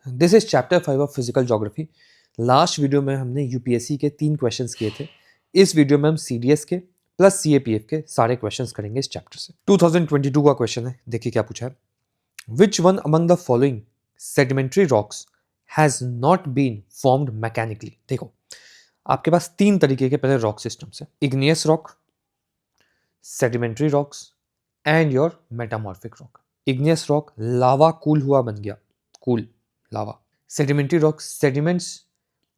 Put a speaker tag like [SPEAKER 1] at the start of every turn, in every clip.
[SPEAKER 1] This is chapter 5 of physical geography. Last video में हमने UPSC के 3 क्वेश्चंस किए थे। इस वीडियो में हम सीडीएस के प्लस सीएपीएफ के सारे क्वेश्चंस करेंगे इस चैप्टर से। 2022 का क्वेश्चन है, देखिए क्या पूछा है। Which one among the following sedimentary rocks has not been formed mechanically. देखो आपके पास 3 तरीके के पहले रॉक सिस्टम्स है, igneous rock, sedimentary rocks and your metamorphic rock. Igneous rock lava cool हुआ बन गया, cool lava. Sedimentary rock sediments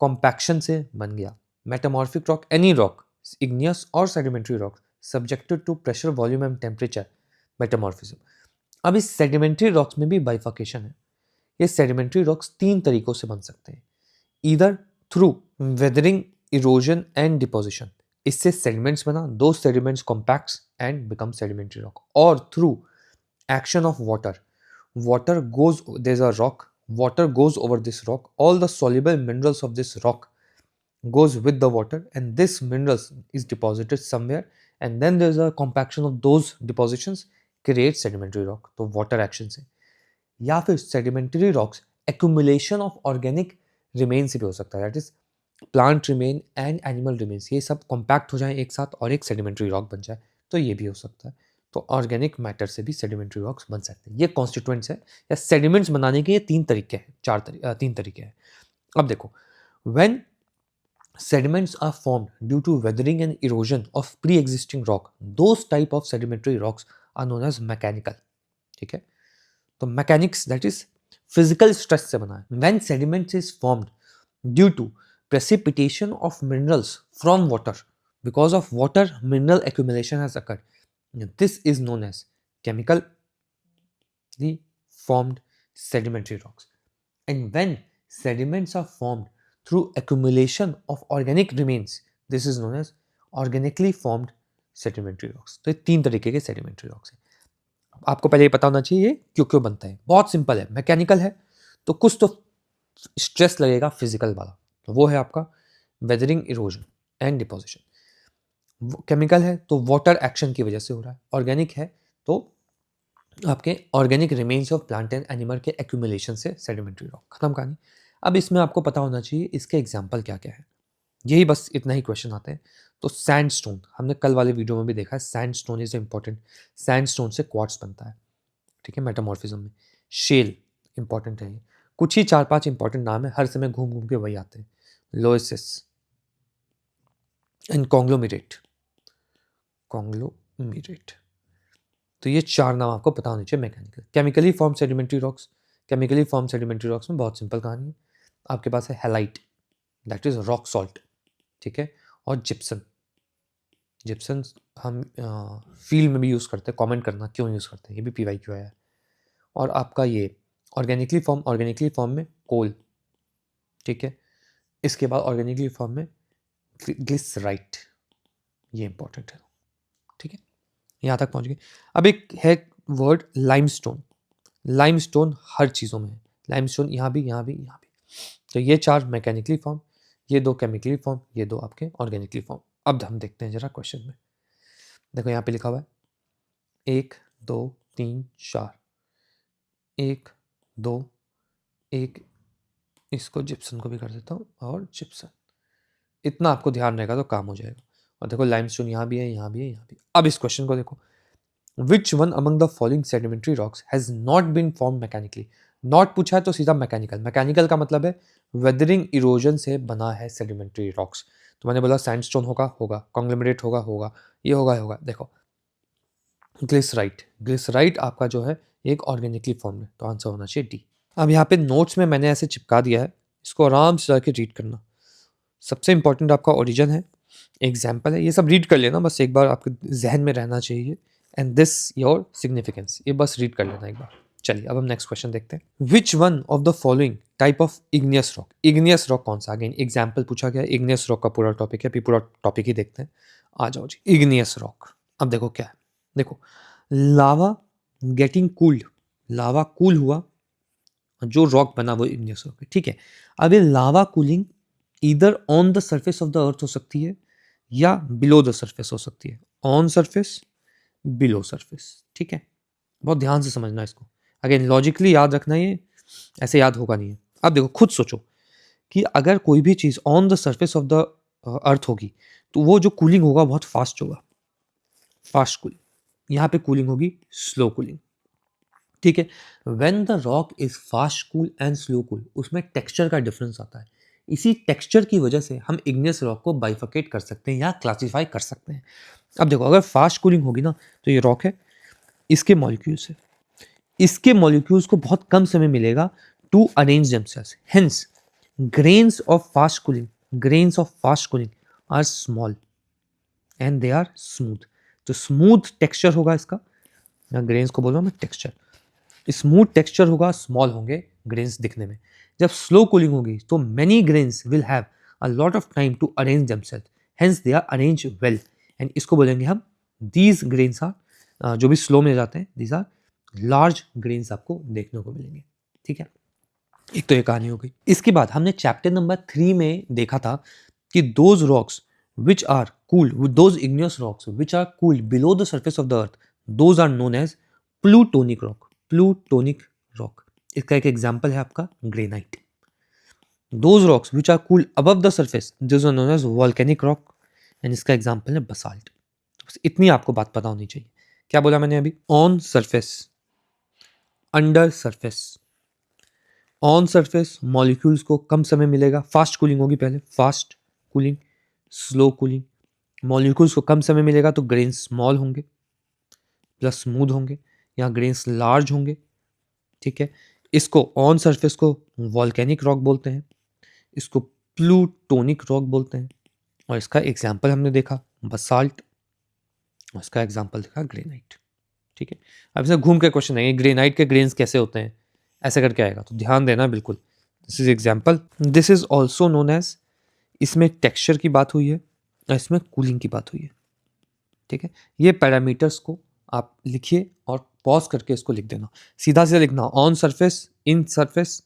[SPEAKER 1] compaction से बन गया। Metamorphic rock any rock, igneous और sedimentary rock subjected to pressure, volume and temperature, metamorphism. अब इस sedimentary rocks में भी बाइफर्केशन है। ये सेडिमेंट्री रॉक्स 3 तरीकों से बन सकते हैं, either through weathering, erosion and deposition, इससे सेडिमेंट्स बना, दो sediments compacts and become sedimentary rock, और through action of water. Water goes, there's a rock, water goes over this rock, all the soluble minerals of this rock goes with the water and this minerals is deposited somewhere and then there's a compaction of those depositions create sedimentary rock. तो water action से, या फिर sedimentary rocks accumulation of organic remains से भी हो सकता है, that is plant remain and animal remains, ये सब compact हो जाए एक साथ और एक sedimentary rock बन जाए, तो ये भी हो सकता है। तो ऑर्गेनिक मैटर से भी सेडिमेंट्री रॉक्स बन सकते हैं। ये कॉन्स्टिट्यूएंट्स है या सेडिमेंट्स बनाने के ये 3 तरीके हैं, 3 तरीके हैं। अब देखो, when sediments are formed due to weathering and erosion of pre-existing rock, those type of sedimentary rocks are known as mechanical। ठीक है, तो mechanics that is physical stress से बना है। When sediments is formed due to precipitation of minerals from water, because of water mineral accumulation has occurred, this is known as chemically formed sedimentary rocks. And when sediments are formed through accumulation of organic remains, this is known as organically formed sedimentary rocks। तो ये 3 तरीके के sedimentary rocks हैं। आपको पहले ये पता होना चाहिए ये क्यों क्यों बनता है। बहुत सिंपल है, मैकेनिकल है तो कुछ तो स्ट्रेस लगेगा फिजिकल वाला, तो वो है आपका weathering, erosion and deposition. Chemical है तो वाटर एक्शन की वजह से हो रहा है। ऑर्गेनिक है तो आपके organic remains of plant and animal के एक्यूमुलेशन से सेडिमेंट्री रॉक। खत्म कहानी। अब इसमें आपको पता होना चाहिए इसके एग्जाम्पल क्या क्या है, यही बस इतना ही क्वेश्चन आते हैं। तो सैंडस्टोन हमने कल वाले वीडियो में भी देखा है, सैंडस्टोन इज इंपॉर्टेंट। सैंडस्टोन से क्वार्ट्स बनता है, ठीक है, मेटामॉर्फिज्म में। शेल इंपॉर्टेंट है। कुछ ही 4-5 इंपॉर्टेंट नाम है, हर समय घूम घूम के वही आते हैं। लोएसिस एंड कॉन्ग्लोमेरेट, कॉन्ग्लोमेरेट। तो ये 4 नाम आपको पता होने चाहिए mechanical. Chemically form sedimentary rocks, chemically form sedimentary rocks में बहुत सिंपल कहानी है। आपके पास है highlight, that is rock salt, ठीक है, और जिप्सन। जिप्सन हम फील्ड में भी यूज़ करते हैं, कमेंट करना क्यों यूज़ करते हैं, ये भी PYQ आया है। और आपका ये ऑर्गेनिकली फॉर्म में कोल, ठीक है। इसके बाद ऑर्गेनिकली फॉर्म में ग्लिसराइट, ये इंपॉर्टेंट है, ठीक है। यहाँ तक पहुँच गए। अब एक है वर्ड लाइमस्टोन। लाइमस्टोन हर चीज़ों में है, लाइमस्टोन यहाँ भी, यहाँ भी, यहाँ भी। तो ये 4 मैकेनिकली फॉर्म, ये 2 केमिकली फॉर्म, ये 2 आपके ऑर्गेनिकली फॉर्म। अब हम देखते हैं जरा क्वेश्चन में। देखो यहाँ पे लिखा हुआ है 1 2 3 4, 1 2 1, इसको जिप्सन को भी कर देता हूँ और जिप्सन। इतना आपको ध्यान रहेगा तो काम हो जाएगा। और देखो लाइमस्टोन यहाँ भी है, यहाँ भी है, यहाँ भी। अब इस क्वेश्चन को देखो, which one among the following sedimentary rocks has not been form mechanically. Not पूछा है तो सीधा मैकेनिकल। मैकेनिकल का मतलब है वेदरिंग, इरोजन से बना है सेडिमेंट्री रॉक्स। तो मैंने बोला सैंडस्टोन होगा, कॉन्ग्लोमेरेट होगा, ये होगा। देखो ग्लिसराइट, ग्लिसराइट आपका जो है एक ऑर्गेनिकली फॉर्म है, तो आंसर होना चाहिए डी। अब यहाँ पे नोट्स में मैंने ऐसे चिपका दिया है, इसको आराम से जाके रीड करना। सबसे इंपॉर्टेंट आपका ओरिजिन है, एग्जाम्पल है, ये सब रीड कर लेना बस एक बार, आपके जहन में रहना चाहिए। एंड दिस योर सिग्निफिकेंस, ये बस रीड कर लेना एक बार। चलिए अब हम नेक्स्ट क्वेश्चन देखते हैं। Which one of the following type of igneous rock. Igneous rock कौन सा, अगेन एग्जाम्पल पूछा गया, इग्नियस रॉक का पूरा टॉपिक है, फिर पूरा टॉपिक ही देखते हैं। आ जाओ जी, इग्नियस रॉक। अब देखो क्या है, देखो लावा गेटिंग कूल्ड, लावा कूल हुआ, जो रॉक बना वो इग्नियस रॉक है, ठीक है। अब ये लावा कूलिंग इधर on the surface of the अर्थ हो सकती है या बिलो द सरफेस हो सकती है। ऑन सरफेस, बिलो सरफेस, ठीक है। बहुत ध्यान से समझना इसको, अगेन लॉजिकली याद रखना, ये ऐसे याद होगा नहीं है। अब देखो खुद सोचो कि अगर कोई भी चीज़ on the surface of the earth होगी तो वो जो कूलिंग होगा बहुत फास्ट होगा, फास्ट कूलिंग। यहाँ पे कूलिंग होगी स्लो कूलिंग, ठीक है। When the rock is fast cool and slow cool, उसमें टेक्सचर का डिफरेंस आता है। इसी टेक्सचर की वजह से हम इग्नियस रॉक को बाइफर्केट कर सकते हैं या क्लासिफाई कर सकते हैं। अब देखो अगर फास्ट कूलिंग होगी ना तो ये रॉक है, इसके मॉलिक्यूल्स है, इसके मॉलिक्यूल्स को बहुत कम समय मिलेगा to arrange themselves, hence grains of fast cooling, grains of fast cooling are small and they are smooth। तो स्मूथ टेक्सचर होगा इसका, ग्रेन्स को बोल रहा हूँ मैं टेक्सचर, स्मूथ टेक्सचर होगा, स्मॉल होंगे ग्रेन्स दिखने में। जब स्लो कूलिंग होगी तो many grains will have a lot of time to arrange themself, hence they are arrange well, and इसको बोलेंगे हम दीज ग्रेन्स आर, जो भी स्लो में जाते हैं दीज आर लार्ज ग्रेन्स आपको देखने को मिलेंगे, ठीक है। एक तो ये कहानी हो गई। इसके बाद हमने चैप्टर नंबर 3 में देखा था कि those rocks which are cooled, those igneous rocks which are cooled below the surface of the earth, those are known as plutonic rock, plutonic rock. इसका एक एग्जांपल है आपका granite. Those rocks which are cooled above the surface, those are known as volcanic rock, and इसका example है basalt. बस इतनी आपको बात पता होनी चाहिए। क्या बोला मैंने अभी? On surface, under surface. On surface molecules को कम समय मिलेगा, फास्ट कूलिंग होगी पहले, fast cooling, slow cooling. Molecules को कम समय मिलेगा तो ग्रेन्स स्मॉल होंगे प्लस स्मूथ होंगे, यहाँ ग्रेन्स लार्ज होंगे, ठीक है। इसको ऑन सरफेस को वॉल्केनिक रॉक बोलते हैं, इसको प्लूटोनिक रॉक बोलते हैं, और इसका एग्जाम्पल हमने देखा बसाल्ट, और इसका एग्जाम्पल देखा ग्रेनाइट, ठीक है। अब इसे घूम के क्वेश्चन आएंगे ग्रेनाइट के ग्रेन्स कैसे होते हैं, ऐसे करके आएगा, तो ध्यान देना बिल्कुल। This is example, this is also known as, इसमें टेक्सचर की बात हुई है और इसमें कूलिंग की बात हुई है, ठीक है। ये पैरामीटर्स को आप लिखिए और पॉज करके इसको लिख देना, सीधा सीधा लिखना, ऑन सरफेस, इन सरफेस,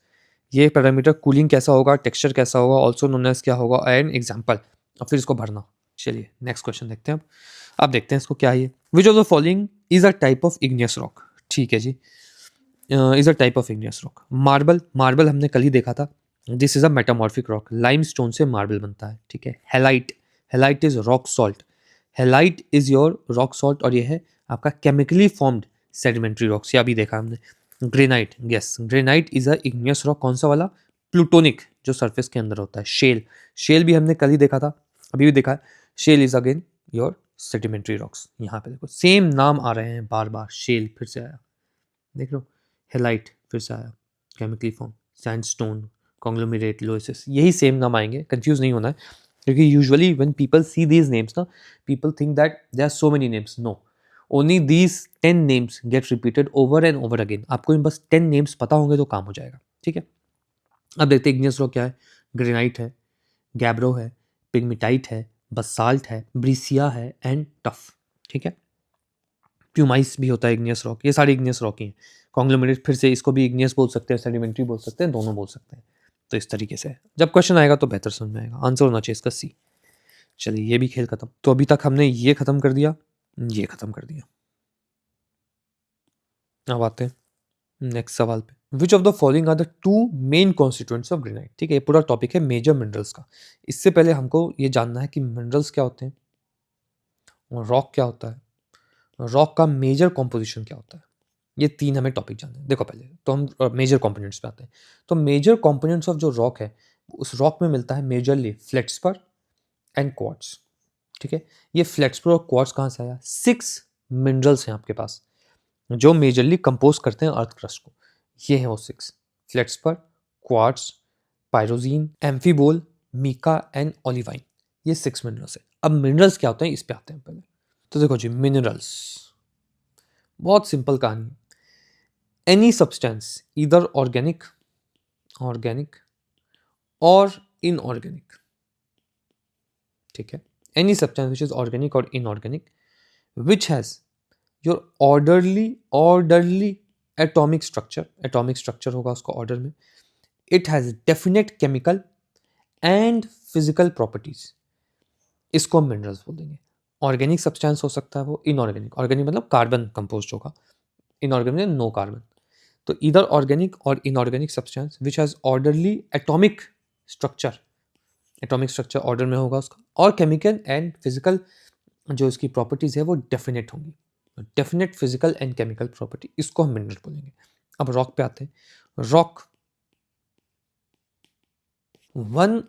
[SPEAKER 1] ये पैरामीटर, कूलिंग कैसा होगा, टेक्सचर कैसा होगा, ऑल्सो नोन एज क्या होगा, एंड एग्जाम्पल, और फिर इसको भरना। चलिए नेक्स्ट क्वेश्चन देखते हैं अब देखते हैं इसको क्या है ये। Which of the following is a type of igneous rock, ठीक है जी, is a type of igneous rock. Marble, marble हमने कल ही देखा था, this is a metamorphic rock, limestone से मार्बल बनता है, ठीक है। Halite, halite is rock salt, halite is your rock salt, और ये है आपका केमिकली फॉर्म्ड सेडिमेंट्री रॉक्स, ये अभी देखा हमने। Granite, yes granite is a igneous rock, कौन सा वाला? प्लूटोनिक, जो सरफेस के अंदर होता है। शेल, शेल भी हमने कल ही देखा था, अभी भी देखा है, shale is again your sedimentary rocks. यहाँ पे देखो सेम नाम आ रहे हैं बार बार, शेल फिर से आया, देख लो, हेलाइट फिर से आया, chemically form, sandstone, conglomerate, loess, यही सेम नाम आएंगे, कंफ्यूज नहीं होना है, क्योंकि usually when people see these names ना, people think that there are so many names, no, only these 10 names get repeated over and over again. आपको इन बस 10 नेम्स पता होंगे तो काम हो जाएगा, ठीक है। अब देखते हैं इग्नियस रॉक क्या है। ग्रेनाइट है, गैब्रो है, पिग्मेटाइट है, बसाल्ट है, ब्रिसिया है, एंड टफ, ठीक है। प्यूमाइस भी होता है इग्नियस रॉक, ये सारे इग्नियस रॉक ही हैं। कॉन्ग्लोमेरेट फिर से इसको भी इग्नियस बोल सकते हैं, सेडिमेंट्री बोल सकते हैं, दोनों बोल सकते हैं। तो इस तरीके से जब क्वेश्चन आएगा तो बेहतर समझ में आएगा, आंसर होना चाहिए इसका सी। चलिए ये भी खेल खत्म। तो अभी तक हमने ये खत्म कर दिया, ये खत्म कर दिया। अब आते हैं नेक्स्ट सवाल पे। Which of the following are the two main constituents of granite, ठीक है। ये पूरा टॉपिक है मेजर मिनरल्स का। इससे पहले हमको ये जानना है कि मिनरल्स क्या होते हैं और रॉक क्या होता है, रॉक का मेजर कॉम्पोजिशन क्या होता है, ये तीन हमें टॉपिक जानना है। देखो पहले तो हम मेजर कंपोनेंट्स पे आते हैं। तो मेजर कंपोनेंट्स ऑफ जो रॉक है, उस रॉक में मिलता है मेजरली फ्लेट्सपर एंड क्वार्ट्ज, ठीक है। ये फ्लेट्सपर और क्वार्ट्ज कहाँ से आया? 6 मिनरल्स हैं आपके पास जो मेजरली कंपोज करते हैं अर्थ क्रस्ट को, ये हैं वो 6, feldspar, quartz, pyroxene, amphibole, mica and olivine, ये 6 मिनरल्स है। अब मिनरल्स क्या होते हैं इस पे आते हैं पहले। तो देखो जी मिनरल्स, बहुत सिंपल कहानी है। Any substance, either organic or inorganic, ठीक है। Any substance which is organic or inorganic, which has your orderly atomic structure होगा उसका order में, it has definite chemical and physical properties, इसको हम मिनरल्स बोल देंगे। ऑर्गेनिक सब्सटेंस हो सकता है वो, इनऑर्गेनिक, ऑर्गेनिक मतलब कार्बन कंपोज्ड होगा, इनऑर्गेनिक नो कार्बन। तो ईदर ऑर्गेनिक और inorganic substance which has orderly atomic structure order में होगा उसका, और केमिकल एंड फिजिकल जो इसकी प्रॉपर्टीज़ है वो डेफिनेट होंगी, definite physical and chemical property, इसको हम मिनरल बोलेंगे। अब रॉक पे आते हैं। Rock 1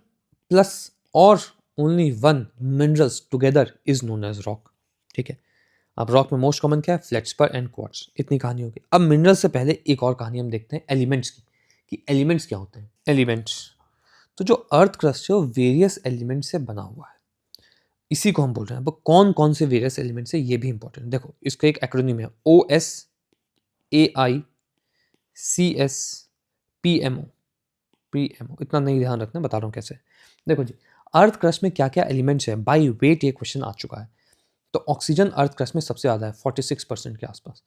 [SPEAKER 1] plus or only 1 minerals together is known as rock, ठीक है। अब रॉक में मोस्ट कॉमन क्या है? फ्लेट्सपर एंड क्वार्ट्ज, इतनी कहानी होगी। अब मिनरल से पहले एक और कहानी हम देखते हैं एलिमेंट्स की, कि एलिमेंट्स क्या होते हैं। एलिमेंट्स, तो जो अर्थ क्रस्ट है वो वेरियस एलिमेंट से बना हुआ है, इसी को हम बोल रहे हैं। अब कौन कौन से वेरियस एलिमेंट्स है ये भी इंपॉर्टेंट। देखो इसका एक एक्रोनिम है, OSAICSPMO, इतना नहीं ध्यान रखना, बता रहा हूँ कैसे। देखो जी, अर्थ क्रस्ट में क्या क्या एलिमेंट्स है, बाई वेट ये क्वेश्चन आ चुका है। तो ऑक्सीजन अर्थ क्रस्ट में सबसे ज़्यादा है 46% के आसपास।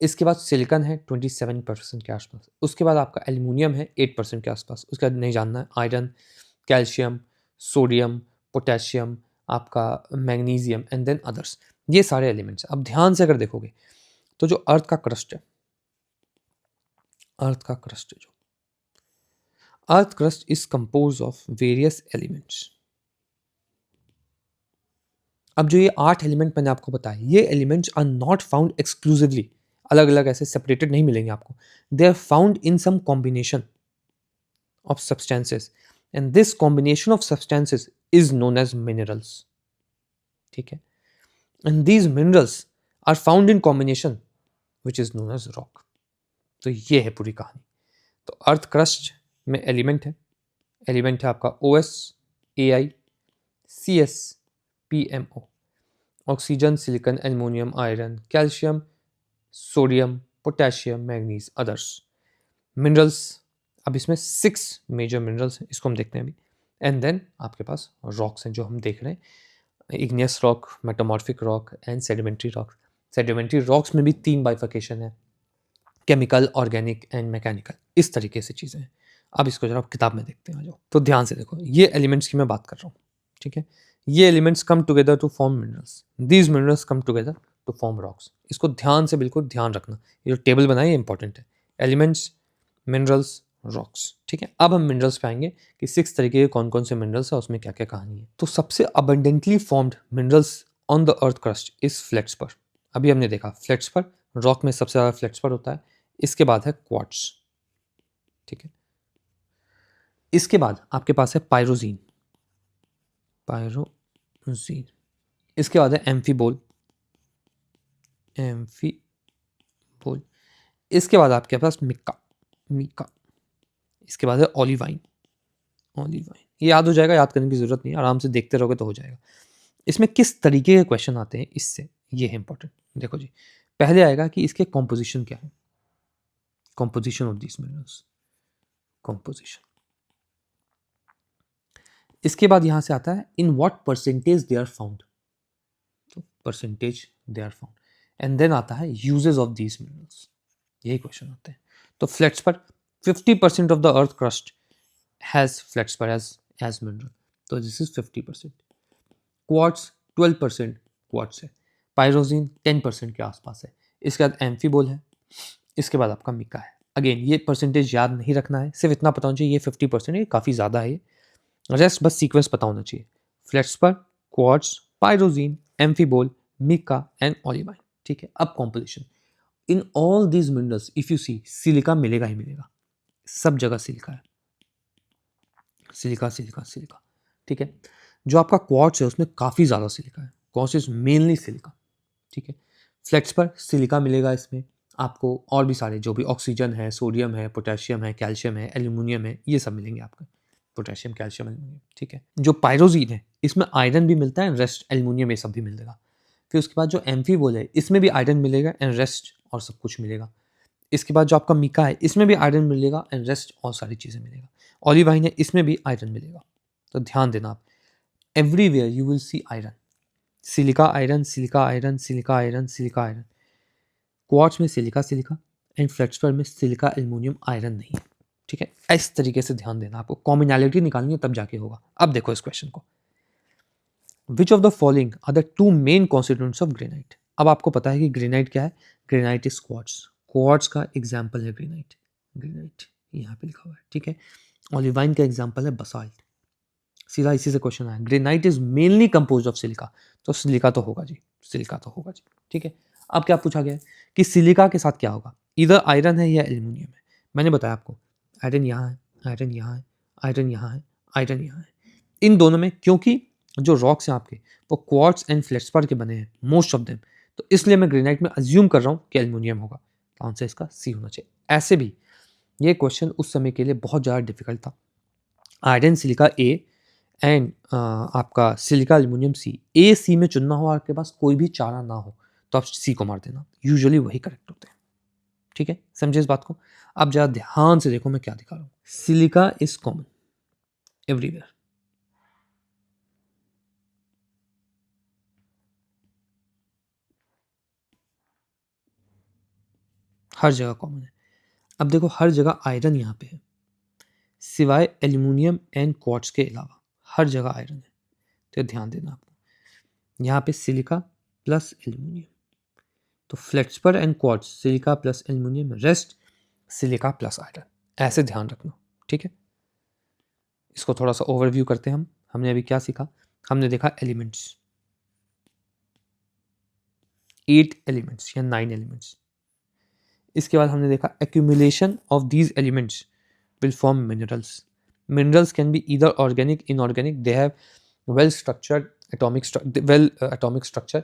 [SPEAKER 1] इसके बाद सिलिकॉन है 27% के आसपास। उसके बाद आपका एल्यूमिनियम है 8% के आसपास। उसके बाद नहीं जानना है आयरन, कैल्शियम, सोडियम, पोटेशियम, आपका मैग्नीशियम एंड देन अदर्स, ये सारे एलिमेंट्स। अब ध्यान से अगर देखोगे तो जो अर्थ का क्रस्ट है, अर्थ का क्रस्ट है जो earth crust is compose of various elements. अब जो ये 8 एलिमेंट मैंने आपको बताया, ये elements are not found exclusively, अलग अलग ऐसे सेपरेटेड नहीं मिलेंगे आपको। They are found in some combination of substances and this combination of substances is known as minerals, ठीक है। And these minerals are found in combination which is known as rock. तो ये है पूरी कहानी। तो अर्थ क्रस्ट में element है आपका OSAICSPMO, oxygen, silicon, aluminium, iron, calcium, sodium, potassium, manganese, others. Minerals, अब इसमें 6 मेजर मिनरल्स हैं, इसको हम देखते हैं अभी। एंड देन आपके पास रॉक्स हैं जो हम देख रहे हैं, igneous rock, metamorphic rock and sedimentary rock. Sedimentary rocks में भी 3 बाइफिकेशन है, केमिकल, ऑर्गेनिक एंड मैकेनिकल, इस तरीके से चीज़ें हैं। अब इसको जरा किताब में देखते हैं, आ जाओ। तो ध्यान से देखो, ये एलिमेंट्स की मैं बात कर रहा हूँ, ठीक है। ये elements come together to form minerals, these minerals come together to form rocks. इसको ध्यान से बिल्कुल ध्यान रखना, ये जो टेबल बनाई है इंपॉर्टेंट है। एलिमेंट्स, मिनरल्स, रॉक्स, ठीक है। अब हम मिनरल्स पे आएंगे कि 6 तरीके के कौन कौन से मिनरल्स है, उसमें क्या क्या कहानी है। तो सबसे abundantly formed minerals on the earth crust is feldspar. अभी हमने देखा फ्लेट्सपर, रॉक में सबसे ज़्यादा फ्लेट्सपर होता है। इसके बाद है क्वार्ट्ज, ठीक है। इसके बाद आपके पास है पायरोजीन, इसके बाद है एम्फीबोल, इसके बाद आपके पास मिका, इसके बाद है ओलिवाइन। ये याद हो जाएगा, याद करने की जरूरत नहीं है, आराम से देखते रहोगे तो हो जाएगा। इसमें किस तरीके के क्वेश्चन आते हैं इससे, ये है इंपॉर्टेंट। देखो जी, पहले आएगा कि इसके कॉम्पोजिशन क्या है, composition of this minerals, composition. इसके बाद यहां से आता है in what percentage they are found, तो percentage they are found. And then आता है यूजेस ऑफ दीज मिनरल्स, यही क्वेश्चन आते हैं। तो feldspar 50% of the earth crust has feldspar as mineral, तो दिस इज 50%। क्वार्ट्ज 12% क्वार्ट्ज है। पायरोजीन 10% के आसपास है। इसके बाद एम्फीबोल है। इसके बाद आपका मिका है। अगेन ये परसेंटेज याद नहीं रखना है, सिर्फ इतना पता होना चाहिए ये 50% है, काफ़ी ज़्यादा है। रेस्ट बस सीक्वेंस पता होना चाहिए, feldspar, quartz, pyroxene, amphibole, mica and olivine, ठीक है। अब composition, in all these minerals if you see, silica मिलेगा ही मिलेगा, सब जगह सिलिका है, सिलिका, ठीक है। जो आपका क्वार्ट्ज है उसमें काफ़ी ज़्यादा सिलिका है, क्वार्ट्ज इज मेनली सिलिका, ठीक है। फ्लेट्सपर सिलिका मिलेगा इसमें आपको, और भी सारे जो भी ऑक्सीजन है, सोडियम है, पोटेशियम है, कैल्शियम है, एल्यूमिनियम है, ये सब मिलेंगे आपको, पोटेशियम, कैल्शियम, एल्यूमिनियम, ठीक है। जो पायरोजीन है इसमें आयरन भी मिलता है, रेस्ट एल्यूमिनियम ये सब भी मिलेगा। फिर उसके बाद जो एम्फीबोल है इसमें भी आयरन मिलेगा एंड रेस्ट और सब कुछ मिलेगा। इसके बाद जो आपका मिका है इसमें भी आयरन मिलेगा एंड रेस्ट और सारी चीज़ें मिलेगा। ओलिवाइन है इसमें भी आयरन मिलेगा। तो ध्यान देना आप, everywhere you will see iron, silica iron, silica iron, silica iron, silica iron. Quartz में सिलिका एंड फ्लेट्सपर में सिलिका एल्यूमिनियम आयरन नहीं, ठीक है। इस तरीके से ध्यान देना, आपको कॉम्बिनैलिटी निकालनी है तब जाके होगा। अब देखो इस क्वेश्चन को, which of the following are the 2 main constituents of granite. अब आपको पता है कि ग्रेनाइट क्या है, ग्रेनाइट इज क्वार्ट्ज, क्वार्ट्ज का एग्जाम्पल है ग्रेनाइट, ग्रेनाइट यहाँ पे लिखा हुआ है, ठीक है। ओलिवाइन का एग्जाम्पल है बसाल्ट। सीधा इसी से क्वेश्चन आया, granite is mainly compose of silica, तो सिलिका तो होगा जी, सिलिका तो होगा जी, ठीक है। अब क्या पूछा गया है कि सिलिका के साथ क्या होगा, इधर आयरन है या एल्यूमिनियम है। मैंने बताया आपको आयरन यहाँ है, आयरन यहाँ है, आयरन यहाँ है, आयरन यहाँ है। इन दोनों में क्योंकि जो रॉक्स हैं आपके वो क्वार्ट्ज एंड फेल्डस्पार के बने हैं मोस्ट ऑफ देम, तो इसलिए मैं ग्रेनाइट में अज्यूम कर रहा हूँ कि एल्यूमिनियम होगा, तो आंसर इसका सी होना चाहिए। ऐसे भी ये क्वेश्चन उस समय के लिए बहुत ज़्यादा डिफिकल्ट था। आयरन सिलिका ए एंड आपका सिलिका एल्यूमिनियम सी, ए सी में चुनना हो, आपके पास कोई भी चारा ना हो तो आप सी को मार देना, यूजुअली वही करेक्ट होते हैं, ठीक है। समझे इस बात को। अब जरा ध्यान से देखो मैं क्या दिखा रहा हूँ। सिलिका इज कॉमन एवरीवेयर, हर जगह कॉमन है। अब देखो हर जगह आयरन यहाँ पे है, सिवाय एल्यूमिनियम एंड क्वार्ट्ज के अलावा हर जगह आयरन है, तो ध्यान देना आपको। यहाँ पे सिलिका प्लस एल्यूमिनियम, तो feldspar and quartz silica plus aluminium, rest silica plus iron, ऐसे ध्यान रखना, ठीक है। इसको थोड़ा सा ओवरव्यू करते हैं हम। हमने अभी क्या सीखा, हमने देखा एलिमेंट्स, 8 एलिमेंट्स या 9 एलिमेंट्स। इसके बाद हमने देखा accumulation of these elements will form minerals. Minerals can be either organic, inorganic, they have well structured atomic structure,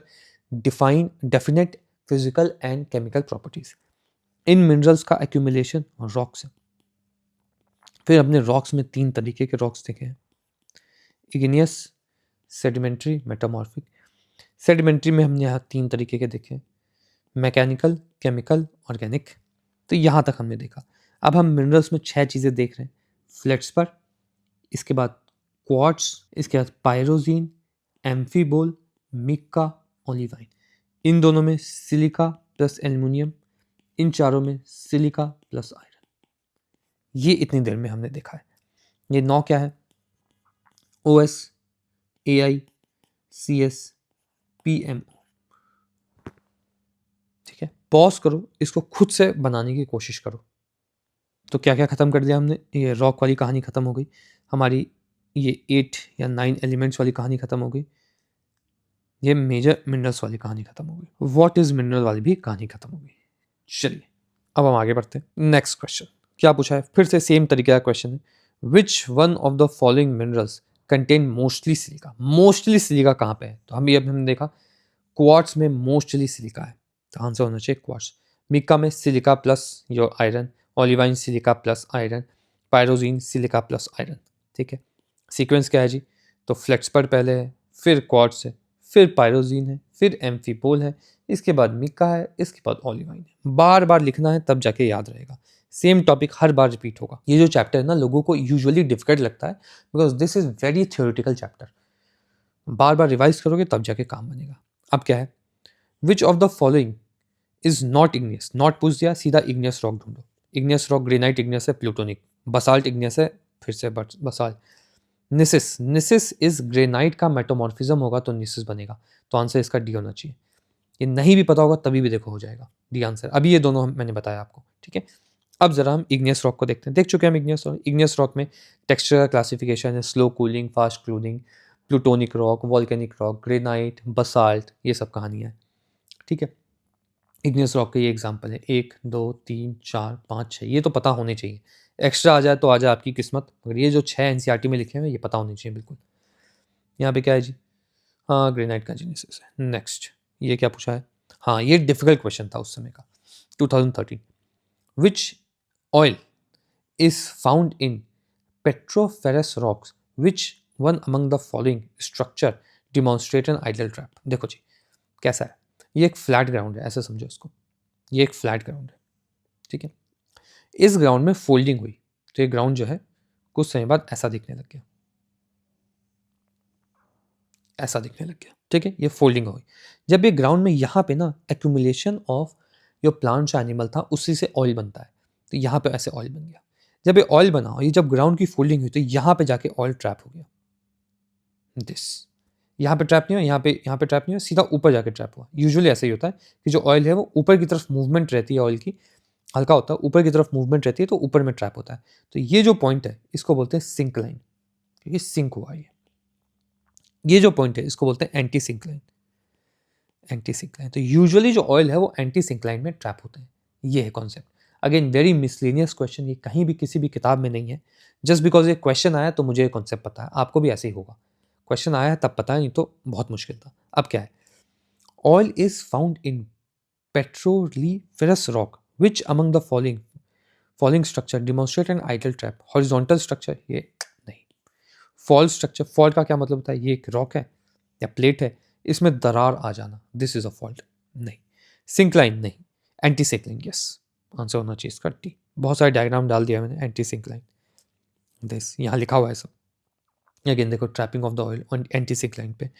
[SPEAKER 1] define definite physical and chemical properties। In minerals का एक्यूमुलेशन रॉक्स है। फिर हमने rocks में 3 तरीके के रॉक्स देखे हैं, igneous, sedimentary, metamorphic. Sedimentary में हमने यहाँ 3 तरीके के देखे, मैकेनिकल, केमिकल, ऑर्गेनिक। तो यहाँ तक हमने देखा। अब हम मिनरल्स में 6 चीज़ें देख रहे हैं, फ्लेट्सपर, इसके बाद क्वार्ट्ज, इसके बाद पायरोजीन, एम्फीबोल, मिक्का, ओलिवाइन। इन दोनों में सिलिका प्लस एल्यूमिनियम, इन चारों में सिलिका प्लस आयरन। ये इतनी देर में हमने देखा है। ये 9 क्या है, OS, AI, CS, PMO, ठीक है। पॉज करो, इसको खुद से बनाने की कोशिश करो। तो क्या क्या ख़त्म कर दिया हमने, ये रॉक वाली कहानी ख़त्म हो गई हमारी, ये 8 या 9 एलिमेंट्स वाली कहानी ख़त्म हो गई, ये मेजर मिनरल्स वाली कहानी ख़त्म हो गई, व्हाट इज़ मिनरल वाली भी कहानी ख़त्म हो गई। चलिए अब हम आगे बढ़ते हैं। नेक्स्ट क्वेश्चन क्या पूछा है, फिर से सेम तरीके का क्वेश्चन है, which one of the following minerals contain mostly silica. Mostly silica कहाँ पे है, तो हम ये अब हमने देखा क्वार्ट्ज में मोस्टली सिलिका है, तो आंसर होना चाहिए क्वार्ट्ज। मिक्का में silica plus your iron, olivine silica plus iron, pyroxene silica plus iron, ठीक है। सीक्वेंस क्या है जी, तो फ्लेक्सपर पहले है, फिर क्वार्ट्ज है, फिर पायरोजीन है, फिर एम्फीपोल है, इसके बाद मिक्का है, इसके बाद ओलिवाइन है। बार बार लिखना है तब जाके याद रहेगा, सेम टॉपिक हर बार रिपीट होगा। ये जो चैप्टर है ना लोगों को यूजुअली डिफिकल्ट लगता है because this is very theoretical chapter, bar bar revise करोगे तब जाके काम बनेगा। अब क्या है, विच of the following is not igneous, not पूछ दिया, सीधा इग्नियस रॉक ढूंढो। इग्नियस रॉक ग्रेनाइट इग्नियस है, प्लूटोनिक, बसाल्ट इग्नियस है, फिर से बसाल्ट। निसिस, निसिस इज ग्रेनाइट का मेटामॉर्फिज्म होगा तो निसिस बनेगा, तो आंसर इसका डी होना चाहिए। ये नहीं भी पता होगा तभी भी देखो हो जाएगा डी आंसर। अभी ये दोनों मैंने बताया आपको, ठीक है। अब जरा हम इग्नियस रॉक को देखते हैं, देख चुके हैं हम इग्नियस रॉक। इग्नियस रॉक में टेक्सचर का क्लासिफिकेशन है, slow cooling, fast cooling, plutonic rock, volcanic rock, granite, basalt, ये सब कहानियाँ हैं, ठीक है। इग्नियस रॉक के ये एग्जाम्पल है 1 2 3 4 5 6, ये तो पता होने चाहिए। एक्स्ट्रा आ जाए तो आ जाए आपकी किस्मत, मगर ये जो 6 NCERT में लिखे हुए हैं ये पता होने चाहिए बिल्कुल। यहाँ पे क्या है जी, हाँ ग्रेनाइट का जेनेसिस है। नेक्स्ट ये क्या पूछा है, हाँ ये डिफिकल्ट क्वेश्चन था उस समय का, 2013। Which oil is found in petroliferous rocks, which one among the following structure demonstrate an ideal trap. देखो जी कैसा है, ये एक फ्लैट ग्राउंड है, ऐसे समझो इसको, ये एक फ्लैट ग्राउंड है, ठीक है। इस ग्राउंड में फोल्डिंग हुई तो ये ग्राउंड जो है कुछ समय बाद ऐसा दिखने लग गया, ऐसा दिखने लग गया, ठीक है। ये फोल्डिंग हो गई। जब ये ग्राउंड में यहाँ पे ना एक्यूमुलेशन ऑफ जो प्लांट्स एनिमल था उसी से ऑयल बनता है, तो यहाँ पे ऐसे ऑयल बन गया। जब ये ऑयल बना, ये जब ग्राउंड की फोल्डिंग हुई तो यहाँ पे जाके ऑयल ट्रैप हो गया, दिस। यहाँ पे ट्रैप नहीं हुआ, यहाँ पे ट्रैप नहीं हुआ, सीधा ऊपर जाके ट्रैप हुआ। यूजुअली ऐसा ही होता है कि जो ऑयल है वो ऊपर की तरफ मूवमेंट रहती है ऑयल की, हल्का होता है, ऊपर की तरफ मूवमेंट रहती है तो ऊपर में ट्रैप होता है। तो ये जो पॉइंट है इसको बोलते हैं सिंक लाइन, क्योंकि सिंक हुआ ये जो पॉइंट है इसको बोलते हैं anti syncline. Anti syncline, तो यूजुअली जो ऑयल है वो एंटी सिंक लाइन में ट्रैप होते हैं। ये है concept. Again very miscellaneous question, ये कहीं भी किसी भी किताब में नहीं है। जस्ट बिकॉज ये क्वेश्चन आया तो मुझे ये कॉन्सेप्ट पता है, आपको भी ऐसे ही होगा। क्वेश्चन आया है तब पता है, नहीं तो बहुत मुश्किल था। अब क्या है, oil is found in petroliferous rock. Which among the following structure demonstrate an idle trap? Horizontal structure, ये नहीं। फॉल्ट स्ट्रक्चर, फॉल्ट का क्या मतलब होता है, ये एक रॉक है या प्लेट है, इसमें दरार आ जाना, दिस इज अ फॉल्ट, नहीं। सिंकलाइन नहीं, एंटी सिंकलाइन, यस आंसर होना चाहिए इसका टी। बहुत सारे डायग्राम डाल दिया मैंने, एंटी सिंकलाइन दिस यहाँ लिखा हुआ है सब। अगेन देखो trapping of the oil anti syncline पे,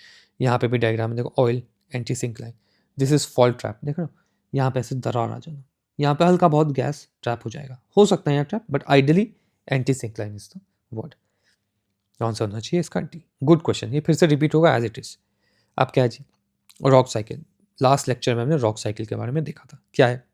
[SPEAKER 1] यहाँ पे भी डायग्राम है देखो, oil anti syncline, this is fault trap. देखो यहाँ पे ऐसे दरार आ जाना, यहाँ पे हल्का बहुत गैस ट्रैप हो जाएगा, हो सकता है यहाँ trap, but ideally anti syncline is the word. Answer होना चाहिए इसका डी। गुड क्वेश्चन, ये फिर से रिपीट होगा एज इट इज। अब क्या है जी, रॉक साइकिल। लास्ट लेक्चर में हमने रॉक साइकिल के बारे में देखा था, क्या है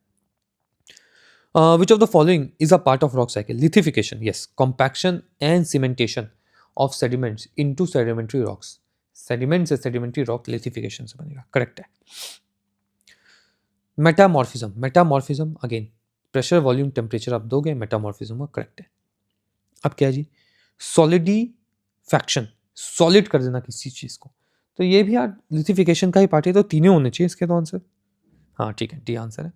[SPEAKER 1] विच of the following is a part of rock cycle? Lithification, yes. Compaction and cementation of sediments into sedimentary rocks, sediment से सेडिमेंट्री रॉक लिथिफिकेशन से बनेगा, करेक्ट है। Metamorphism, metamorphism again pressure volume temperature आप दोगे, मेटामॉर्फिज्म करेक्ट है। अब क्या है जी, सॉलिडिफैक्शन, सॉलिड कर देना किसी चीज को, तो ये भी यार लिथिफिकेशन का ही पार्ट है, तो तीनों होने चाहिए इसके तो आंसर। हाँ ठीक है, डी आंसर है।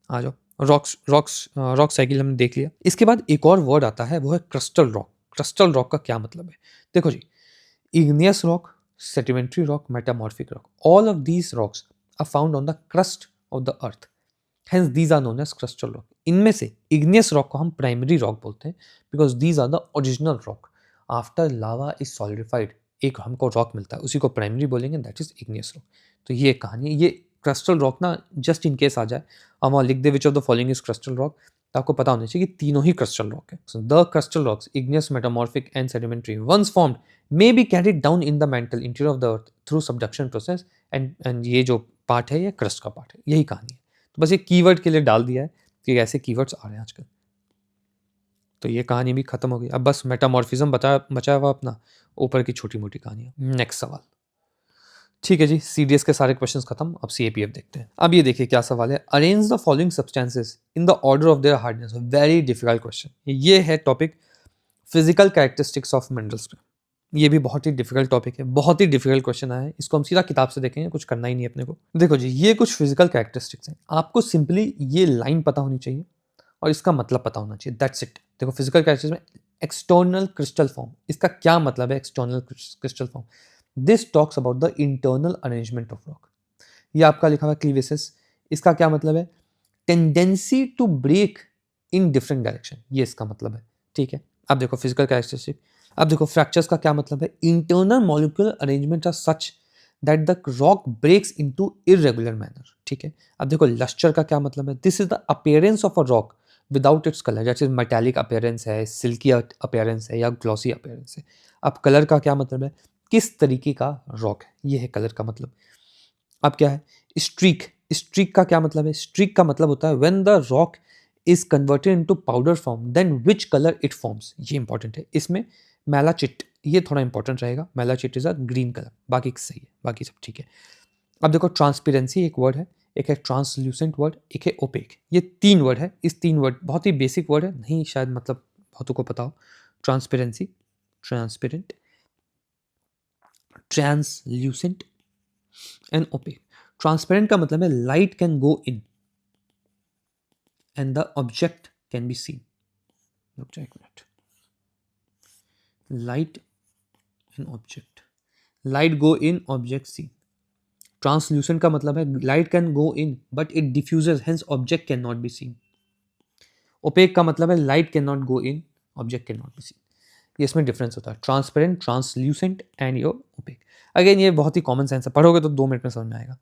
[SPEAKER 1] आ जाओ, रॉक साइकिल हमने देख लिया। इसके बाद एक और वर्ड आता है, वो है क्रिस्टल रॉक। क्रिस्टल रॉक का क्या मतलब है, देखो जी, igneous rock, sedimentary rock, metamorphic rock. All of these rocks are found on the crust of the earth. Hence these are known as crustal rock. इनमें से igneous rock को हम primary rock बोलते हैं because these are the original rock. After lava is solidified, एक हमको rock मिलता है, उसी को primary बोलेंगे, that is igneous rock. तो ये कहानी, ये crustal rock ना just in case आ जाए, हम वहाँ लिख दे which of the following is crustal rock, तो आपको पता होना चाहिए कि तीनों ही crustal rock है. So the crustal rocks, igneous, metamorphic and sedimentary, once formed may be carried down in the mantle interior of the earth through subduction process and ये जो पार्ट है ये क्रस्ट का पार्ट है, यही कहानी है। तो बस ये कीवर्ड के लिए डाल दिया है कि ऐसे कीवर्ड्स आ रहे हैं आजकल, तो ये कहानी भी खत्म हो गई। अब बस मेटामॉर्फिज्म बचा हुआ अपना, ऊपर की छोटी मोटी कहानियां। नेक्स्ट सवाल, ठीक है जी, सीडीएस के सारे क्वेश्चंस खत्म, अब सीएपीएफ देखते हैं। अब ये देखिए क्या सवाल है, arrange the following substances in the order of their hardness. Very difficult question, ये है topic physical characteristics of minerals पे। ये भी बहुत ही डिफिकल्ट टॉपिक है, बहुत ही डिफिकल्ट क्वेश्चन आया है, इसको हम सीधा किताब से देखेंगे, कुछ करना ही नहीं अपने को। देखो जी, ये कुछ फिजिकल कैरेक्टरिस्टिक्स हैं, आपको सिंपली ये लाइन पता होनी चाहिए और इसका मतलब पता होना चाहिए, दैट्स इट। देखो फिजिकल कैरेक्टरिस्टिक्स में एक्सटर्नल क्रिस्टल फॉर्म, इसका क्या मतलब है external crystal form? This talks about the internal arrangement of rock. ये आपका लिखा हुआ क्लीवेसिस, इसका क्या मतलब है? Tendency to break in different direction, ये इसका मतलब है, ठीक है। अब देखो फिजिकल कैरेक्टरिस्टिक, अब देखो फ्रैक्चर्स का क्या मतलब है? Internal molecular arrangement are such that the rock breaks into irregular manner, ठीक है। अब देखो लस्टर का क्या मतलब है? This is the appearance of a rock without its colour, जैसे मेटालिक अपीयरेंस है, सिल्की अपीयरेंस है या ग्लॉसी अपीयरेंस है। अब कलर का क्या मतलब है? किस तरीके का रॉक है, ये है कलर का मतलब। अब क्या है? स्ट्रीक, स्ट्रीक का क्या मतलब है? स्ट्रीक का मतलब होता है when the rock is converted into powder form then which colour it forms, ये इंपॉर्टेंट है। इसमें मैलाचिट, ये थोड़ा इंपॉर्टेंट रहेगा, malachite is a green colour, बाकी सही है, बाकी सब ठीक है। अब देखो ट्रांसपेरेंसी एक वर्ड है, एक है ट्रांसल्यूसेंट वर्ड, एक है ओपेक, ये तीन वर्ड है। इस तीन वर्ड बहुत ही बेसिक वर्ड है, नहीं शायद मतलब बहुतों को पता हो। Transparency, transparent, translucent and opaque. Transparent का मतलब है light can go in and the object can be seen. रुक जाओ एक minute, light in object, light go in object seen. Translucent का मतलब है light can go in but it diffuses hence object can not be seen. Opaque का मतलब है light can not go in, object can not be seen. ये इसमें difference होता है, transparent, translucent and your opaque. Again ये बहुत ही common sense है, पढ़ोगे तो 2 मिनट में समझ में आएगा,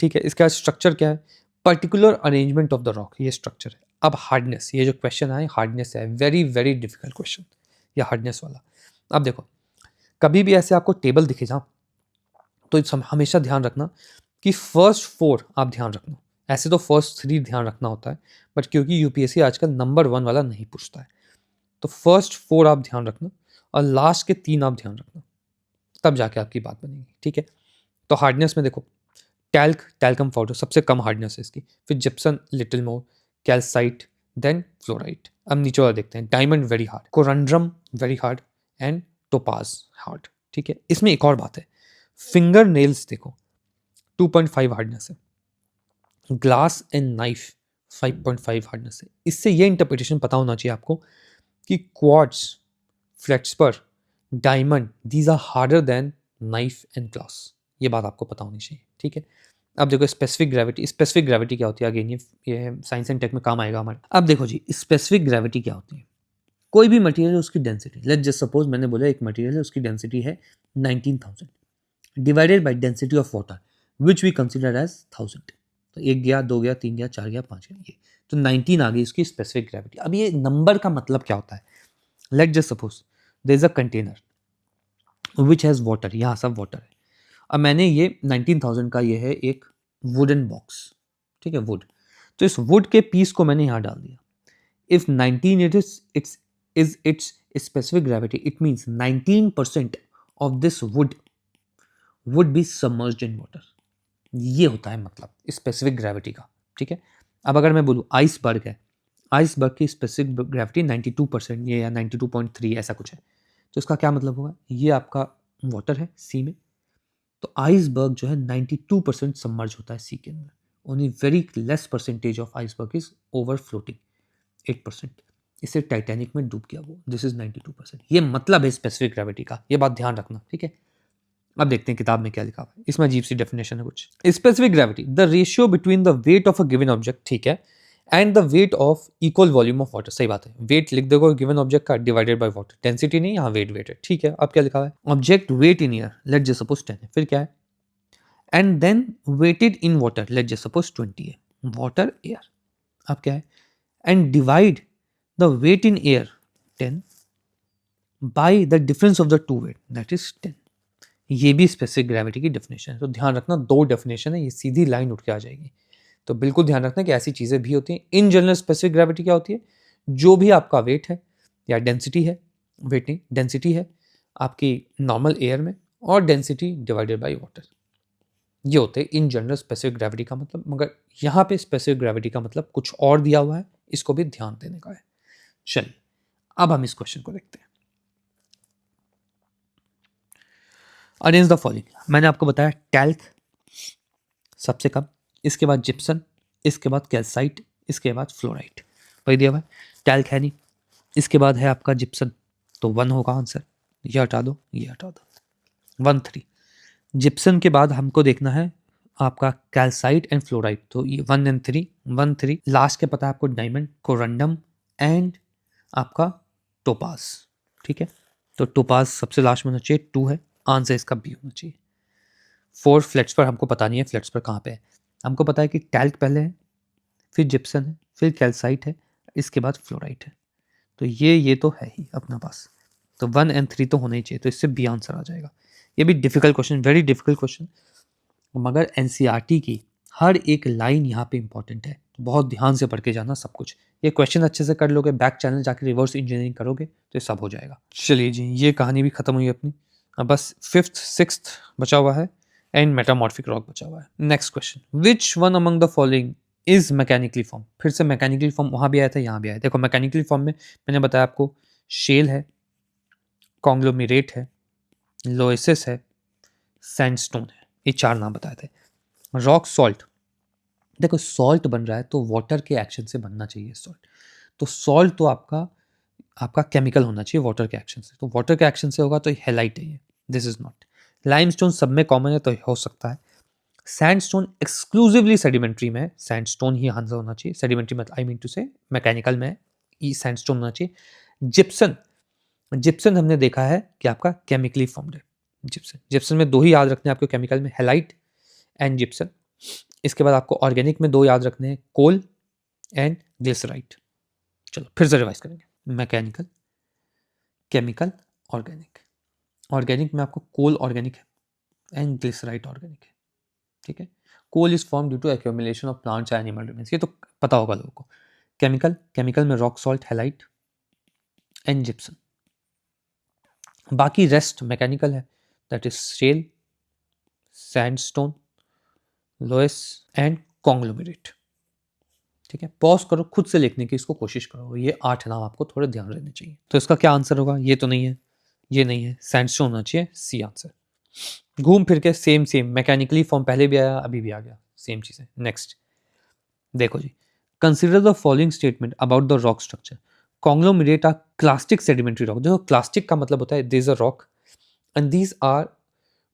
[SPEAKER 1] ठीक है। इसका स्ट्रक्चर क्या है? Particular arrangement of the rock, ये स्ट्रक्चर है। अब हार्डनेस, ये जो क्वेश्चन है हार्डनेस है, वेरी वेरी डिफिकल्ट क्वेश्चन, ये हार्डनेस वाला। अब देखो कभी भी ऐसे आपको टेबल दिखे जा तो हमेशा ध्यान रखना कि फर्स्ट 4 आप ध्यान रखना, ऐसे तो फर्स्ट 3 ध्यान रखना होता है, बट क्योंकि यूपीएससी आजकल नंबर 1 वाला नहीं पूछता है, तो फर्स्ट 4 आप ध्यान रखना और लास्ट के 3 आप ध्यान रखना, तब जाके आपकी बात बनेगी, ठीक है। तो हार्डनेस में देखो, टैल्कम पाउडर सबसे कम हार्डनेस है इसकी, फिर gypsum little more, calcite, then fluorite. अब नीचे वाला देखते हैं, diamond very hard, corundum very hard and topaz hard, ठीक है। इसमें एक और बात है, फिंगर नेल्स देखो 2.5 हार्डनेस है, ग्लास एंड नाइफ 5.5 हार्डनेस है। इससे ये इंटरप्रिटेशन पता होना चाहिए आपको कि quartz, feldspar, diamond, these are harder than knife and glass, ये बात आपको पता होनी चाहिए, ठीक है। अब देखो स्पेसिफिक ग्रेविटी क्या होती है, अगेन ये साइंस एंड टेक में काम आएगा हमारे। अब देखो जी, स्पेसिफिक ग्रेविटी क्या होती है, कोई भी मटेरियल है उसकी डेंसिटी, लेट्स जस्ट सपोज मैंने बोला एक मटेरियल है उसकी डेंसिटी है 19,000 divided by density of water which we consider as 1000, तो 1 गया, 2 गया, 3 गया, 4 गया, 5 गया, ये तो 19 आ गई इसकी स्पेसिफिक ग्रेविटी। अब ये नंबर का मतलब क्या होता है, let just suppose there is a container which has water, यहाँ सब वाटर है। अब मैंने ये 19,000 का ये है एक वुडन बॉक्स, ठीक है, वुड, तो इस वुड के पीस को मैंने यहाँ डाल दिया। If 19 it's specific gravity, it means 19% of this would would be submerged in water, ये होता है मतलब स्पेसिफिक ग्रेविटी का, ठीक है। अब अगर मैं बोलूँ आइसबर्ग है, आइसबर्ग की स्पेसिफिक ग्रेविटी 92% ये या 92.3 ऐसा कुछ है, तो इसका क्या मतलब होगा, ये आपका वाटर है सी में, तो आइसबर्ग जो है 92% सबमर्ज होता है सी के अंदर, only very less percentage of iceberg is over floating 8%, इसे टाइटैनिक में डूब गया वो, दिस इज 92%, ये मतलब है स्पेसिफिक ग्रेविटी का, ये बात ध्यान रखना, ठीक है। अब देखते हैं किताब में क्या लिखा हुआ है, इसमें अजीब सी डेफिनेशन है कुछ। Specific gravity, the ratio between the weight of a given object, ठीक है, and the weight of equal volume of water, सही बात है, वेट लिख दोगे गिवन ऑब्जेक्ट का डिवाइडेड बाय वाटर, डेंसिटी नहीं, यहाँ वेट है, ठीक है। अब क्या लिखा हुआ है, object weight in air, let just suppose 10 है, फिर क्या है, and then weighted in water, let just suppose 20 है, वाटर एयर, अब क्या है, and divide the weight in air 10 by the difference of the two weight, that is 10, ये भी स्पेसिफिक ग्रेविटी की डेफिनेशन है। तो ध्यान रखना, 2 डेफिनेशन है, ये सीधी लाइन उठ के आ जाएगी, तो बिल्कुल ध्यान रखना कि ऐसी चीज़ें भी होती हैं। इन जनरल स्पेसिफिक ग्रेविटी क्या होती है, जो भी आपका वेट है या डेंसिटी है, वेट नहीं डेंसिटी है आपकी नॉर्मल एयर में, और डेंसिटी डिवाइडेड बाय वाटर, ये होते हैं इन जनरल स्पेसिफिक ग्रेविटी का मतलब। मगर यहाँ पे स्पेसिफिक ग्रेविटी का मतलब कुछ और दिया हुआ है, इसको भी ध्यान देने का है। चलिए अब हम इस क्वेश्चन को देखते हैं। अरेंज द फॉलोइंग, मैंने आपको बताया टैल्क सबसे कम, इसके बाद जिप्सन, इसके बाद कैल्साइट, इसके बाद फ्लोराइट, वही दिया हुआ है, टैल्क है नहीं, इसके बाद है आपका जिप्सन, तो 1 होगा आंसर, ये हटा दो, ये हटा दो, 1 3। जिप्सन के बाद हमको देखना है आपका कैल्साइट एंड फ्लोराइट, तो ये 1 एंड 3, 1 3, लास्ट के पता है आपको डायमंड, कोरंडम एंड आपका टोपास, ठीक है, तो टोपास सबसे लास्ट में होना चाहिए, 2 है, आंसर इसका बी होना चाहिए। 4 फ्लैट्स पर हमको पता नहीं है फ्लैट्स पर कहाँ पे है, हमको पता है कि टैल्क पहले है, फिर जिप्सन है, फिर कैल्साइट है, इसके बाद फ्लोराइट है, तो ये तो है ही अपना पास, तो 1 एंड 3 तो होना ही चाहिए, तो इससे बी आंसर आ जाएगा। ये भी difficult question, very difficult question, मगर एनसीईआरटी की हर एक लाइन यहाँ पे इंपॉर्टेंट है, तो बहुत ध्यान से पढ़ के जाना सब कुछ, ये क्वेश्चन अच्छे से कर लोगे, बैक चैनल जाके रिवर्स इंजीनियरिंग करोगे तो ये सब हो जाएगा। चलिए जी, ये कहानी भी खत्म हुई अपनी, अब बस 5th 6th बचा हुआ है एंड मेटामॉर्फिक रॉक बचा हुआ है। Next question, which one among the following is mechanically form, फिर से मैकेनिकली फॉर्म वहाँ भी आया था यहाँ भी आया, देखो मैकेनिकली फॉर्म में मैंने बताया आपको शेल है, कॉन्ग्लोमेरेट है, लोएसिस है, सैंडस्टोन है, ये 4 नाम बताए थे। रॉक सॉल्ट, देखो सॉल्ट बन रहा है तो वाटर के एक्शन से बनना चाहिए सॉल्ट, तो सॉल्ट तो आपका आपका केमिकल होना चाहिए वाटर के एक्शन से, तो वाटर के एक्शन से होगा तो हेलाइट है ये, दिस इज नॉट। लाइमस्टोन सब में कॉमन है तो हो सकता है। सैंडस्टोन एक्सक्लूसिवली सेडिमेंट्री में है, सैंडस्टोन ही आंसर होना चाहिए, सेडिमेंट्री मतलब आई मीन टू से मैकेनिकल में ई सैंडस्टोन होना चाहिए। जिप्सन, जिप्सन हमने देखा है कि आपका केमिकली फॉर्म्ड है, जिप्सन, जिप्सन में 2 ही याद रखने हैं आपको केमिकल में, हेलाइट एंड जिप्सन। इसके बाद आपको ऑर्गेनिक में 2 याद रखने हैं, कोल एंड ग्लिसराइट। चलो फिर से रिवाइज करेंगे, मैकेनिकल, केमिकल, ऑर्गेनिक। ऑर्गेनिक में आपको कोल ऑर्गेनिक है एंड ग्लिसराइट ऑर्गेनिक है, ठीक है। Coal is form due to accumulation of plants and animal remains, ये तो पता होगा लोगों को। केमिकल में rock salt, halite and gypsum. बाकी रेस्ट मैकेनिकल है, that is shale, sandstone, loess and conglomerate. ठीक है, पॉज करो, खुद से लिखने की इसको कोशिश करो, ये 8 नाम आपको थोड़े ध्यान रहने चाहिए। तो इसका क्या आंसर होगा? ये तो नहीं है, ये नहीं है, सैंडस्टोन होना चाहिए, सी आंसर। घूम फिर के सेम मैकेनिकली फॉर्म पहले भी आया, अभी भी आ गया, सेम चीज़ है। नेक्स्ट देखो जी, consider the following statement about the rock structure. Conglomerate are clastic sedimentary rock. देखो क्लास्टिक का मतलब होता है this is a rock and these are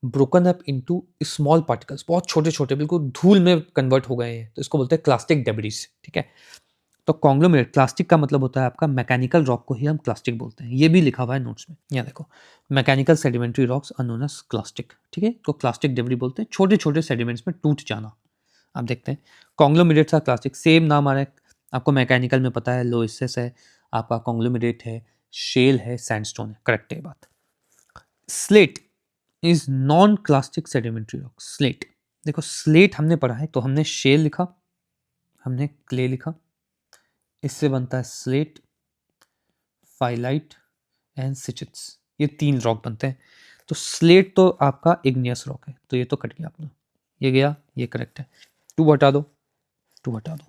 [SPEAKER 1] broken up into small particles, बहुत छोटे छोटे, बिल्कुल धूल में कन्वर्ट हो गए हैं, तो इसको बोलते हैं क्लास्टिक डेब्रिस। ठीक है, तो कॉन्ग्लोमेरेट, क्लास्टिक का मतलब होता है आपका मैकेनिकल रॉक को ही हम क्लास्टिक बोलते हैं, ये भी लिखा हुआ है नोट्स में। यहाँ देखो, mechanical sedimentary rocks are known as clastic. ठीक है, तो क्लास्टिक डेब्रिस बोलते हैं छोटे छोटे सेडिमेंट्स में टूट जाना। आप देखते हैं कॉन्ग्लोमेरेट्स आर क्लास्टिक, सेम नाम आ रहा है आपको, मैकेनिकल में पता है, लोइसिस है आपका, कॉन्ग्लोमेरेट है, शेल है, सैंडस्टोन है, करेक्ट है बात। Slate is non clastic sedimentary rock. Slate, देखो स्लेट हमने पढ़ा है, तो हमने शेल लिखा, हमने क्ले लिखा, इससे बनता है स्लेट, फाइलाइट एंड सिचिट्स, ये 3 रॉक बनते हैं। तो स्लेट तो आपका इग्नियस रॉक है, तो ये तो कट गया अपना, ये गया, ये करेक्ट है, 2 हटा दो, 2 हटा दो,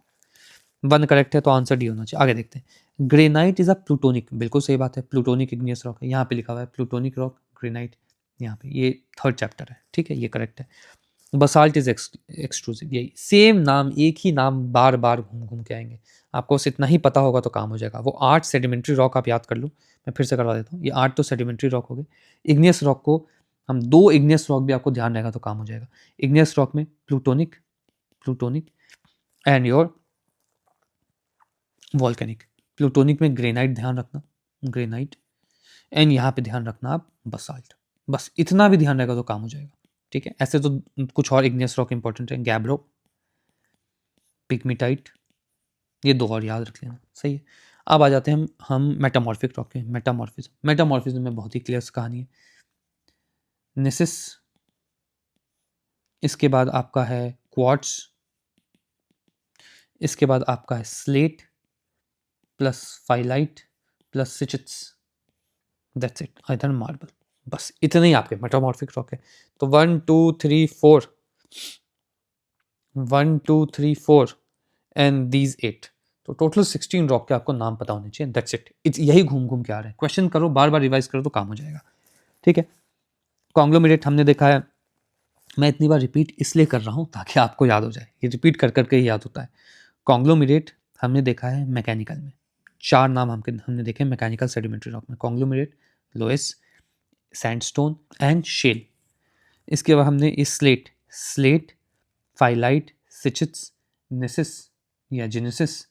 [SPEAKER 1] 1 करेक्ट है, तो आंसर डी होना चाहिए। आगे देखते हैं, ग्रेनाइट इज अ प्लूटोनिक, बिल्कुल सही बात है, प्लूटोनिक इग्नियस रॉक है, यहाँ पे लिखा हुआ है प्लूटोनिक रॉक, ग्रेनाइट यहाँ पे, ये 3rd चैप्टर है। ठीक है, ये करेक्ट है। बसाल्ट इज एक्सट्रूसिव, यही सेम नाम, एक ही नाम बार बार घूम घूम के आएंगे, आपको बस इतना ही पता होगा तो काम हो जाएगा। वो 8 सेडिमेंट्री रॉक आप याद कर लो, मैं फिर से करवा देता हूँ, ये 8 तो सेडिमेंट्री रॉक हो गए। इग्नियस रॉक को हम 2 इग्नियस रॉक भी आपको ध्यान रहेगा तो काम हो जाएगा। इग्नियस रॉक में plutonic, plutonic and your volcanic. Plutonic में ग्रेनाइट ध्यान रखना, ग्रेनाइट, एंड यहाँ पे ध्यान रखना आप बसाल्ट, बस इतना भी ध्यान रहेगा तो काम हो जाएगा। ठीक है, ऐसे तो कुछ और इग्नियस रॉक इंपॉर्टेंट है, गैब्रो, पिग्मेटाइट, ये 2 और याद रख लेना, सही है। अब आ जाते हैं हम मेटामॉर्फिक रॉक के। मेटामॉर्फिज्म में बहुत ही क्लियर कहानी है। निसिस, इसके बाद आपका है क्वार्ट्स, इसके बाद आपका है slate plus phyllite plus schists, that's it, either marble, बस इतने ही आपके मेटामॉर्फिक रॉक है। तो 1 2 3 4, 1 2 3 4 एंड दीज 8, तो टोटल 16 रॉक के आपको नाम पता होने चाहिए, दैट्स इट। यही घूम घूम के आ रहे हैं, क्वेश्चन करो, बार बार रिवाइज करो तो काम हो जाएगा। ठीक है, कॉन्ग्लोमेरेट हमने देखा है, मैं इतनी बार रिपीट इसलिए कर रहा हूँ ताकि आपको याद हो जाए, ये रिपीट कर करके ही याद होता है। कॉन्ग्लोमेरेट हमने देखा है मैकेनिकल में, 4 नाम हमने देखे मैकेनिकल सेडिमेंट्री रॉक में, conglomerate, loess, sandstone and shale. इसके बाद हमने इस स्लेट, फाइलाइट, सिचिट्स, निसिस या जेनेसिस,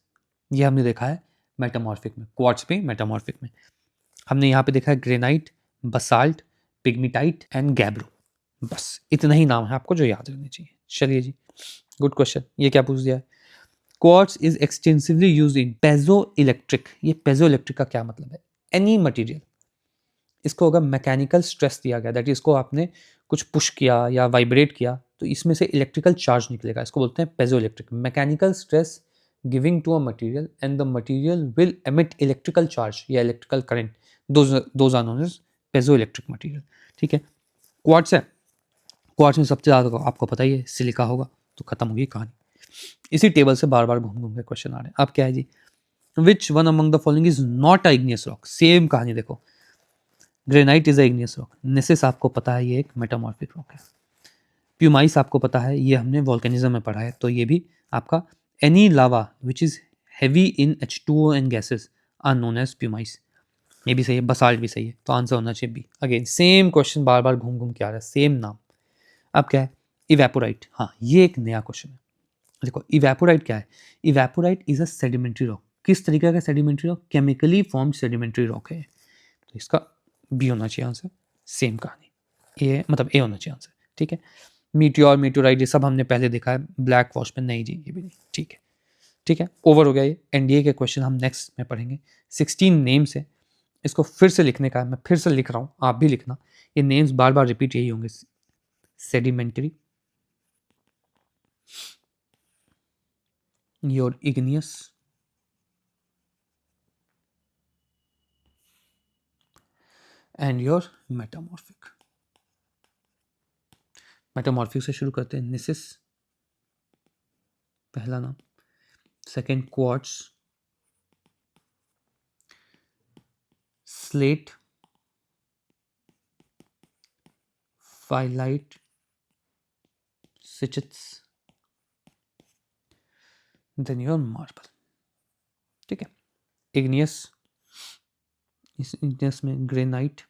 [SPEAKER 1] ये हमने देखा है मेटामॉर्फिक में, क्वार्ट्ज पे मेटामॉर्फिक में। हमने यहाँ पे देखा है ग्रेनाइट, बसाल्ट, पिग्मेटाइट एंड गैब्रो, बस इतना ही नाम है आपको जो याद रखने चाहिए। चलिए जी, गुड क्वेश्चन। ये क्या पूछ दिया है? Quartz is extensively used in piezoelectric. ये पेजो इलेक्ट्रिक का क्या मतलब है? एनी मटेरियल, इसको अगर मैकेनिकल स्ट्रेस दिया गया, दैट इज इसको आपने कुछ पुश किया या वाइब्रेट किया तो इसमें से इलेक्ट्रिकल चार्ज निकलेगा, इसको बोलते हैं piezoelectric. Mechanical stress giving to a material and the material will emit electrical charge या electrical current, those are known as piezoelectric material. ठीक है, क्वार्ट्ज है, क्वार्ट्ज में सबसे ज़्यादा आपको पता ही है सिलिका होगा, तो खत्म होगी कहानी। इसी टेबल से बार बार घूम घूम के क्वेश्चन आ रहे हैं। अब क्या है जी, which one among the following is not a igneous rock? Same कहानी देखो, granite is a igneous rock, gneiss आपको पता है ये एक मेटामॉर्फिक रॉक है, प्यूमाइस आपको पता है ये हमने वॉल्केनिज्म में पढ़ा है, तो ये भी आपका any lava which is heavy in H2O and gases are known as pumice, ये भी सही है। बसाल्ट भी सही है, तो आंसर होना चाहिए बी। अगेन सेम क्वेश्चन बार बार घूम घूम के आ रहा है, सेम नाम। अब क्या है? इवेपोराइट, हाँ ये एक नया क्वेश्चन है। देखो इवेपोराइट क्या है? इवेपोराइट इज अ सेडिमेंट्री रॉक। किस तरीके का sedimentary rock? Chemically formed sedimentary rock है, तो इसका बी होना चाहिए आंसर। सेम कहानी, ए मतलब ए होना चाहिए आंसर। ठीक है, मीटियोर, मीटियोराइट ये सब हमने पहले देखा है, ब्लैक वॉश में नहीं जी, ये भी नहीं। ठीक है, ठीक है, ओवर हो गया ये। एनडीए के क्वेश्चन हम नेक्स्ट में पढ़ेंगे। 16 नेम्स है, इसको फिर से लिखने का है, मैं फिर से लिख रहा हूँ, आप भी लिखना, ये नेम्स बार बार रिपीट यही होंगे। Sedimentary, your igneous, and your metamorphic. Metamorphic से शुरू करते हैं। निसिस पहला नाम, second quartz, slate, phyllite, schists, then your marble. ठीक है, इग्नियस, इस इग्नियस में ग्रेनाइट,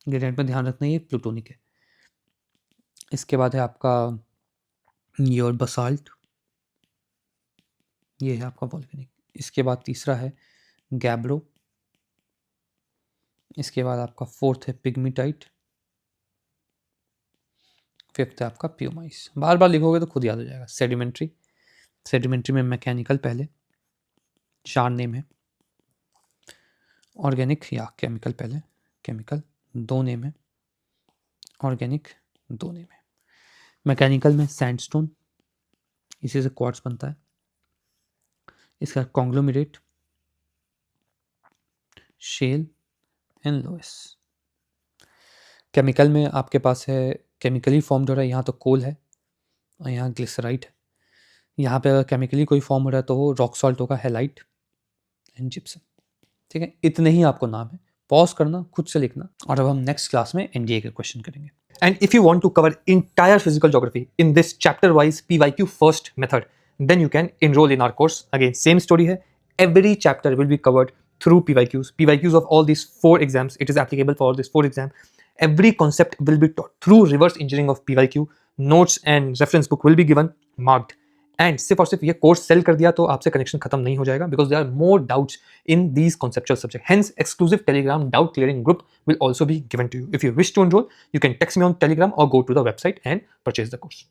[SPEAKER 1] ग्रेनाइट में ध्यान रखना ये प्लूटोनिक है। इसके बाद है आपका योर बसाल्ट, ये है आपका वॉल्केनिक। इसके बाद तीसरा है गैब्रो, इसके बाद आपका फोर्थ है पिग्मीटाइट, फिफ्थ है आपका प्यूमाइस। बार बार लिखोगे तो खुद याद हो जाएगा। सेडिमेंट्री, सेडिमेंट्री में मैकेनिकल पहले 4 नेम है, ऑर्गेनिक या केमिकल पहले, केमिकल 2 नेम है, ऑर्गेनिक 2 नेम है। मैकेनिकल में सैंडस्टोन, इसी से क्वार्ट्स बनता है। इसका conglomerate, shale and loess. Chemical में आपके पास है केमिकली फॉर्म हो रहा है, यहाँ तो कोल है और यहाँ ग्लिसराइट है। यहाँ पे अगर केमिकली कोई फॉर्म हो रहा है तो वो रॉक सॉल्ट होगा, हेलाइट एंड जिप्सम। ठीक है, इतने ही आपको नाम है, पॉज करना, खुद से लिखना। और अब हम नेक्स्ट क्लास में एनडीए के क्वेश्चन करेंगे।
[SPEAKER 2] And if you want to cover entire physical geography in this chapter-wise PYQ first method, then you can enroll in our course. Again, same story here. Every chapter will be covered through PYQs. PYQs of all these 4 exams. It is applicable for all these 4 exams. Every concept will be taught through reverse engineering of PYQ. Notes and reference book will be given, marked. And सिर्फ और सिर्फ ये course cell कर दिया तो आपसे connection खत्म नहीं हो जाएगा, because there are more doubts in these conceptual subject. Hence exclusive Telegram doubt clearing group will also be given to you. If you wish to enroll, you can text me on Telegram or go to the website and purchase the course.